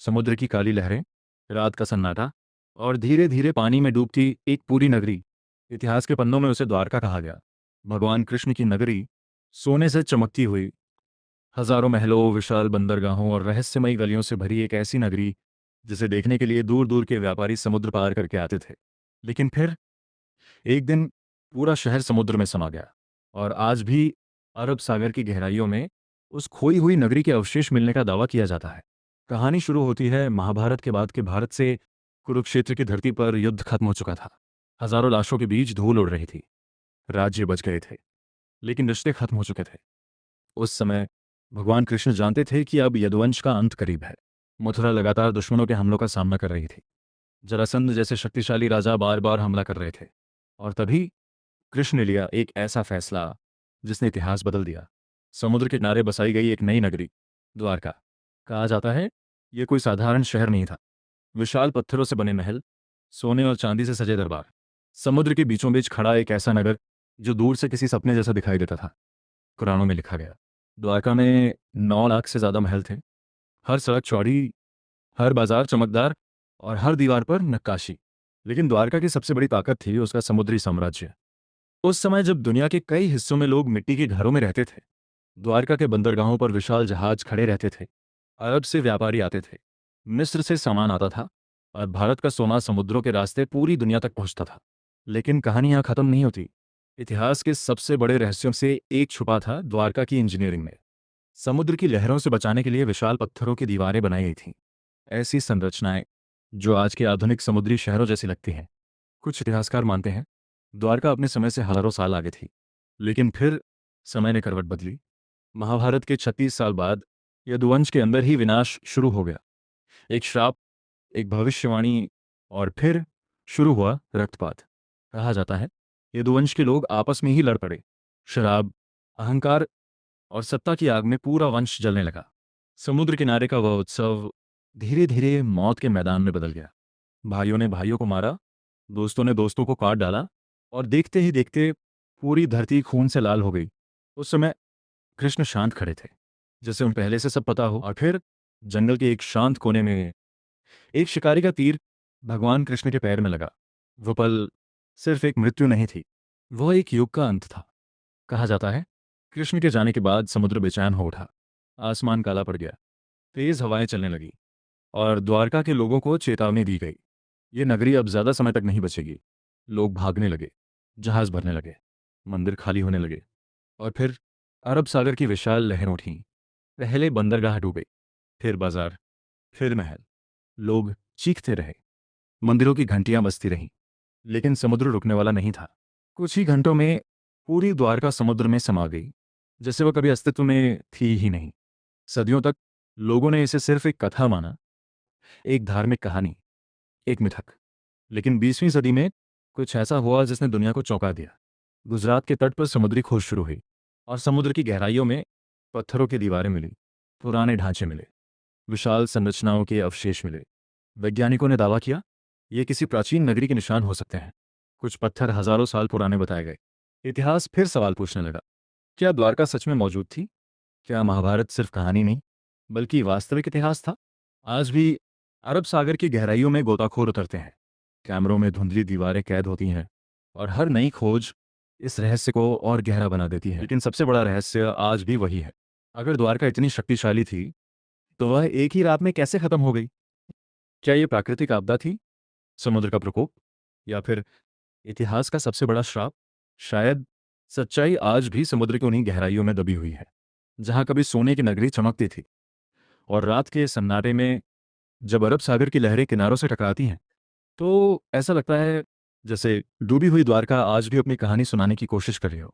समुद्र की काली लहरें, रात का सन्नाटा और धीरे धीरे पानी में डूबती एक पूरी नगरी। इतिहास के पन्नों में उसे द्वारका कहा गया। भगवान कृष्ण की नगरी, सोने से चमकती हुई, हजारों महलों, विशाल बंदरगाहों और रहस्यमयी गलियों से भरी एक ऐसी नगरी जिसे देखने के लिए दूर दूर के व्यापारी समुद्र पार करके आते थे। लेकिन फिर एक दिन पूरा शहर समुद्र में समा गया और आज भी अरब सागर की गहराइयों में उस खोई हुई नगरी के अवशेष मिलने का दावा किया जाता है। कहानी शुरू होती है महाभारत के बाद के भारत से। कुरुक्षेत्र की धरती पर युद्ध खत्म हो चुका था। हजारों लाशों के बीच धूल उड़ रही थी। राज्य बच गए थे, लेकिन रिश्ते खत्म हो चुके थे। उस समय भगवान कृष्ण जानते थे कि अब यदुवंश का अंत करीब है। मथुरा लगातार दुश्मनों के हमलों का सामना कर रही थी। जरासंध जैसे शक्तिशाली राजा बार बार हमला कर रहे थे। और तभी कृष्ण ने लिया एक ऐसा फैसला जिसने इतिहास बदल दिया। समुद्र के किनारे बसाई गई एक नई नगरी, द्वारका। कहा जाता है यह कोई साधारण शहर नहीं था। विशाल पत्थरों से बने महल, सोने और चांदी से सजे दरबार, समुद्र के बीचों बीच खड़ा एक ऐसा नगर जो दूर से किसी सपने जैसा दिखाई देता था। कुरानों में लिखा गया, द्वारका में 9 लाख से ज्यादा महल थे। हर सड़क चौड़ी, हर बाजार चमकदार और हर दीवार पर नक्काशी। लेकिन द्वारका की सबसे बड़ी ताकत थी उसका समुद्री साम्राज्य। उस समय जब दुनिया के कई हिस्सों में लोग मिट्टी के घरों में रहते थे, द्वारका के बंदरगाहों पर विशाल जहाज खड़े रहते थे। अरब से व्यापारी आते थे, मिस्र से सामान आता था और भारत का सोना समुद्रों के रास्ते पूरी दुनिया तक पहुंचता था। लेकिन कहानी यहाँ खत्म नहीं होती। इतिहास के सबसे बड़े रहस्यों से एक छुपा था द्वारका की इंजीनियरिंग में। समुद्र की लहरों से बचाने के लिए विशाल पत्थरों की दीवारें बनाई गई थीं। ऐसी संरचनाएं जो आज के आधुनिक समुद्री शहरों जैसी लगती हैं। कुछ इतिहासकार मानते हैं द्वारका अपने समय से हजारों साल आगे थी। लेकिन फिर समय ने करवट बदली। महाभारत के 36 साल बाद यदुवंश के अंदर ही विनाश शुरू हो गया। एक श्राप, एक भविष्यवाणी, और फिर शुरू हुआ रक्तपात। कहा जाता है यदुवंश के लोग आपस में ही लड़ पड़े। शराब, अहंकार और सत्ता की आग में पूरा वंश जलने लगा। समुद्र किनारे का वह उत्सव धीरे धीरे मौत के मैदान में बदल गया। भाइयों ने भाइयों को मारा, दोस्तों ने दोस्तों को काट डाला और देखते ही देखते पूरी धरती खून से लाल हो गई। उस समय कृष्ण शांत खड़े थे, जैसे उन्हें पहले से सब पता हो। और फिर जंगल के एक शांत कोने में एक शिकारी का तीर भगवान कृष्ण के पैर में लगा। वो पल सिर्फ एक मृत्यु नहीं थी, वह एक युग का अंत था। कहा जाता है कृष्ण के जाने के बाद समुद्र बेचैन हो उठा। आसमान काला पड़ गया, तेज हवाएं चलने लगी और द्वारका के लोगों को चेतावनी दी गई, ये नगरी अब ज्यादा समय तक नहीं बचेगी। लोग भागने लगे, जहाज भरने लगे, मंदिर खाली होने लगे। और फिर अरब सागर की विशाल लहरें उठीं। पहले बंदरगाह डूबे, फिर बाजार, फिर महल। लोग चीखते रहे, मंदिरों की घंटियां बजती रहीं, लेकिन समुद्र रुकने वाला नहीं था। कुछ ही घंटों में पूरी द्वारका समुद्र में समा गई, जैसे वह कभी अस्तित्व में थी ही नहीं। सदियों तक लोगों ने इसे सिर्फ एक कथा माना, एक धार्मिक कहानी, एक मिथक। लेकिन 20वीं सदी में कुछ ऐसा हुआ जिसने दुनिया को चौंका दिया। गुजरात के तट पर समुद्री खोज शुरू हुई और समुद्र की गहराइयों में पत्थरों की दीवारें मिली, पुराने ढांचे मिले, विशाल संरचनाओं के अवशेष मिले। वैज्ञानिकों ने दावा किया ये किसी प्राचीन नगरी के निशान हो सकते हैं। कुछ पत्थर हजारों साल पुराने बताए गए। इतिहास फिर सवाल पूछने लगा, क्या द्वारका सच में मौजूद थी? क्या महाभारत सिर्फ कहानी नहीं बल्कि वास्तविक इतिहास था? आज भी अरब सागर की गहराइयों में गोताखोर उतरते हैं, कैमरों में धुंधली दीवारें कैद होती हैं और हर नई खोज इस रहस्य को और गहरा बना देती है। लेकिन सबसे बड़ा रहस्य आज भी वही है, अगर द्वारका इतनी शक्तिशाली थी तो वह एक ही रात में कैसे खत्म हो गई? क्या यह प्राकृतिक आपदा थी, समुद्र का प्रकोप, या फिर इतिहास का सबसे बड़ा श्राप? शायद सच्चाई आज भी समुद्र की उन्हीं गहराइयों में दबी हुई है, जहां कभी सोने की नगरी चमकती थी और रात के सन्नाटे में जब अरब सागर की लहरें किनारों से टकराती हैं तो ऐसा लगता है जैसे डूबी हुई द्वारका आज भी अपनी कहानी सुनाने की कोशिश कर रही हो।